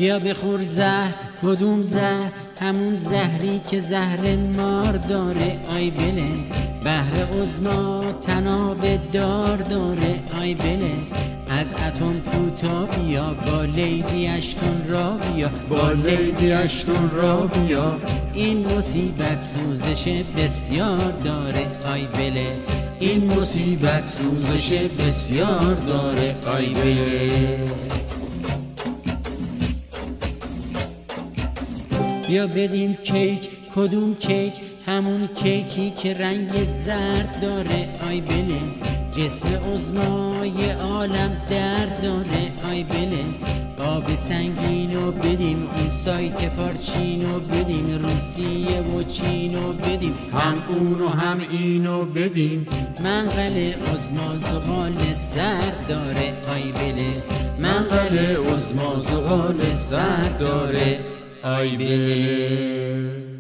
بیا بخور زهر. کدوم زهر؟ همون زهری که زهر مار داره. آی بله بهر عظما تناب دار داره. آی بله از اتم کوتا بیا، با لیدی اشتون را بیا، با لیدی اشتون را بیا. این مصیبت سوزش بسیار داره. آی بله این مصیبت سوزش بسیار داره. آی بله بیا بدیم کیک. کدوم کیک؟ همون کیکی که رنگ زرد داره. آی بله جسم عظمای عالم درد داره. آی بله آب سنگینو بدیم، اون سایت پارچینو بدیم، روسیه و چینو بدیم، هم اونو هم اینو بدیم. منقل عظما زغال سر داره. آی بله منقل عظما زغال سر داره. آی بله